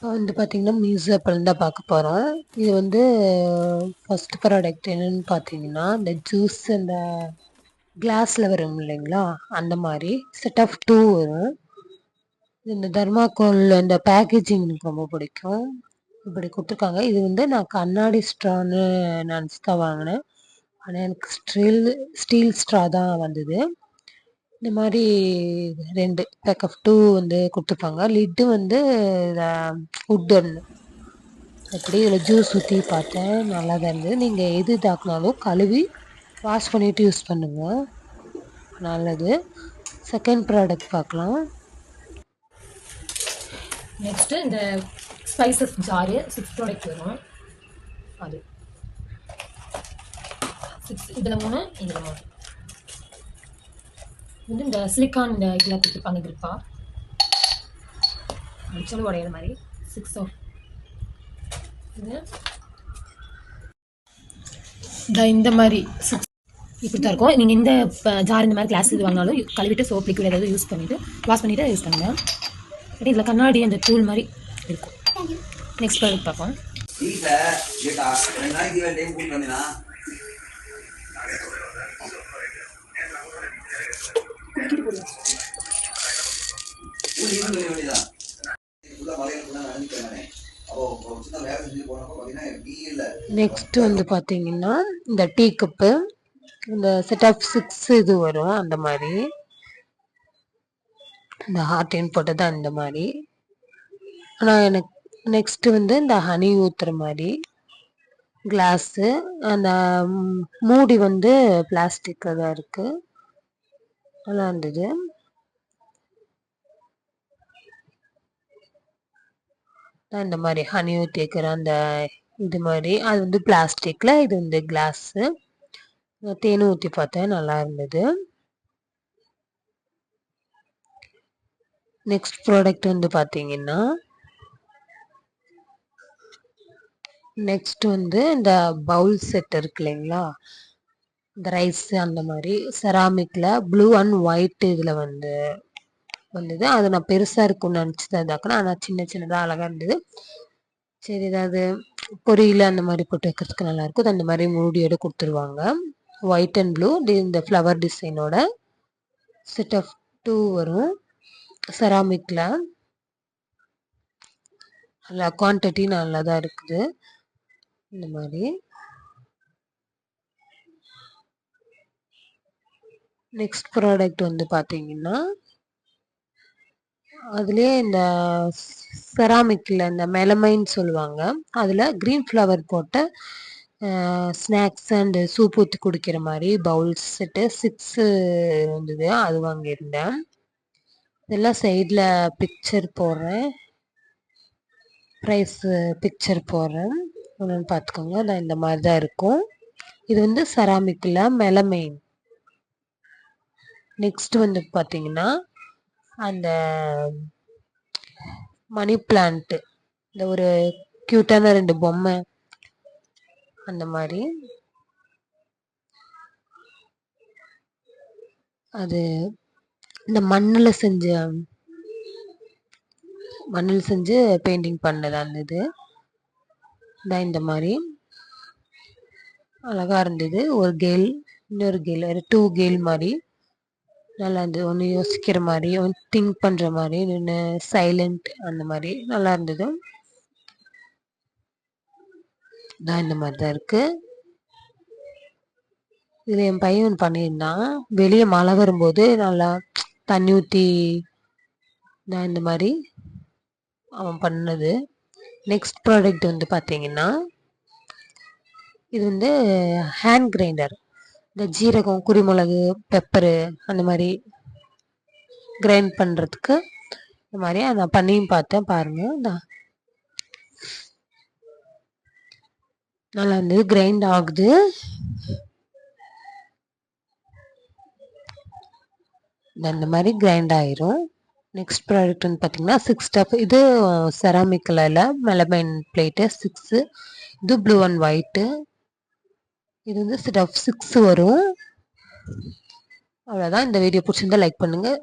வந்து பார்த்தீங்கன்னா, மியூசியப்பல் தான் பார்க்க போறோம். இது வந்து ஃபர்ஸ்ட் ப்ராடக்ட் என்னன்னு பார்த்தீங்கன்னா, இந்த ஜூஸ் அந்த கிளாஸ்ல வரும் இல்லைங்களா? அந்த மாரி செட் ஆஃப் 2 வரும். இந்த தர்மாக்கோல் இந்த பேக்கேஜிங் எனக்கு ரொம்ப பிடிக்கும். இப்படி குடுத்துருக்காங்க. இது வந்து நான் கண்ணாடி ஸ்ட்ரான்னு நெனச்சு தான் வாங்குனேன். ஆனா எனக்கு ஸ்டீல் ஸ்ட்ரா தான் வந்தது. இந்த மாரி 2 பேக் ஆஃப் 2 வந்து குடுத்துருக்காங்க. லிட்டு வந்து இத வுட்டன். எப்படி இதில் ஜூஸ் ஊற்றி பார்த்தேன், நல்லா தான் இருந்தது. நீங்கள் எது இதாக்குனாலும் கழுவி வாஷ் பண்ணிவிட்டு யூஸ் பண்ணுங்க, நல்லது. செகண்ட் ப்ராடக்ட் பார்க்கலாம். நெக்ஸ்ட்டு இந்த ஸ்பைசஸ் ஜாரு 6 ப்ராடக்ட் வரும். அது 6 இதில் 3 இதில் 3 வந்து இந்த சிலிக்கான் இந்த இதில் கொடுத்துருப்பாங்க கிரிப்பா அடிச்சாலும் உடையிற மாதிரி 6 ஆஃப் இது இந்த மாதிரி 6 இப்படி தான் இருக்கும். நீங்கள் இந்த ஜார் இந்த மாதிரி கிளாஸ் இது வாங்கினாலும் கழுவிட்டு சோப் லிக்விட் ஏதாவது யூஸ் பண்ணிவிட்டு வாஷ் பண்ணிவிட்டு யூஸ் பண்ணுங்கள். இதில் கண்ணாடி அந்த தூள் மாதிரி இருக்கும். நெக்ஸ்ட் ப்ராடக்ட் பார்ப்போம். நெக்ஸ்ட் வந்து பார்த்தீங்கன்னா, இந்த டீ கப்பு இந்த செட் ஆஃப் 6 இது வரும். அந்த மாதிரி இந்த ஹார்டின் போட்டது அந்த மாதிரி. ஆனால் எனக்கு நெக்ஸ்ட் வந்து இந்த ஹனி ஊற்றுற மாதிரி கிளாஸு. அந்த மூடி வந்து பிளாஸ்டிக்கில் தான் இருக்குது, நல்லா இருந்தது. இந்த மாதிரி ஹனி ஊற்றி வைக்கிற அந்த இது மாதிரி அது வந்து பிளாஸ்டிக்கில், இது வந்து கிளாஸு. தேன் ஊற்றி பார்த்தேன், நல்லா இருந்தது. நெக்ஸ்ட் ப்ராடக்ட் வந்து பார்த்தீங்கன்னா, நெக்ஸ்ட் வந்து இந்த பவுல் செட் இருக்கு இல்லைங்களா, இந்த ரைஸ் அந்த மாதிரி செராமிக்கில் ப்ளூ அண்ட் ஒயிட் இதில் வந்து வந்தது. அது நான் பெருசாக இருக்கும்னு நினச்சி தான் இதாக்குனேன். ஆனால் சின்ன சின்னதாக அழகாக இருந்தது. சரி, ஏதாவது பொரியல் அந்த மாதிரி போட்டு வைக்கிறதுக்கு நல்லாயிருக்கும். அது அந்த மாதிரி மூடியோடு கொடுத்துருவாங்க. ஒயிட் அண்ட் ப்ளூ இந்த ஃப்ளவர் டிசைனோட செட் ஆஃப் 2 வரும் செராமிக்கில். நல்லா குவான்டிட்டி நல்லா தான் இருக்குது. இந்த மாதிரி நெக்ஸ்ட் ப்ராடக்ட் வந்து பார்த்தீங்கன்னா, அதுலேயே இந்த செராமிக்கில் இந்த மெலமைன்னு சொல்லுவாங்க, அதில் க்ரீன் ஃப்ளவர் போட்ட ஸ்நாக்ஸ் அண்டு சூப் ஊற்றி குடிக்கிற மாதிரி பவுல்ஸ் செட்டு 6 இருந்தது. அது வாங்கியிருந்தேன். இதெல்லாம் சைடில் பிக்சர் போடுறேன், ப்ரைஸு பிக்சர் போடுறேன், ஒன்று பார்த்துக்கோங்க. அதான் இந்த மாதிரி தான் இருக்கும். இது வந்து செராமிக்கில் மெலமைன். நெக்ஸ்ட் வந்து பார்த்தீங்கன்னா, அந்த மணி பிளான்ட்டு, இந்த ஒரு க்யூட்டான 2 பொம்மை அந்த மாதிரி. அது இந்த மண்ணில் செஞ்சு பெயிண்டிங் பண்ணது அந்த இது தான். இந்த மாதிரி அழகாக இருந்தது. ஒரு கேர்ள், இன்னொரு கேர்ள், 2 கேர்ள் மாதிரி நல்லா இருந்தது. ஒன்று யோசிக்கிற மாதிரி, ஒன்று திங்க் பண்ணுற மாதிரி, இன்னொன்று சைலண்ட் அந்த மாதிரி நல்லா இருந்தது. தான் இந்த மாதிரி தான் இருக்குது. இதில் என் பையன் பண்ணியிருந்தான். வெளியே மழை வரும்போது நல்லா தண்ணி ஊற்றி தான் இந்த மாதிரி அவன் பண்ணது. நெக்ஸ்ட் ப்ராடக்ட் வந்து பார்த்தீங்கன்னா, இது வந்து ஹேண்ட் கிரைண்டர். இந்த ஜீரகம், குருமிளகு, பெப்பரு அந்த மாதிரி கிரைண்ட் பண்ணுறதுக்கு இந்த மாதிரி நான் பண்ணியும் பார்த்தேன். பாருங்கள், நல்லா இருந்தது. கிரைண்ட் ஆகுது. இந்த மாதிரி கிரைண்ட் ஆயிரும். நெக்ஸ்ட் ப்ராடக்ட் வந்து பார்த்தீங்கன்னா 6 ஸ்டெப். இது செராமிக்கில் இல்லை, மெலமைன் பிளேட்டு 6. இது ப்ளூ அண்ட் ஒயிட்டு. இது வந்து செட் ஆஃப் 6 வரும். அவ்வளோதான். இந்த வீடியோ பிடிச்சிருந்தா லைக் பண்ணுங்கள்.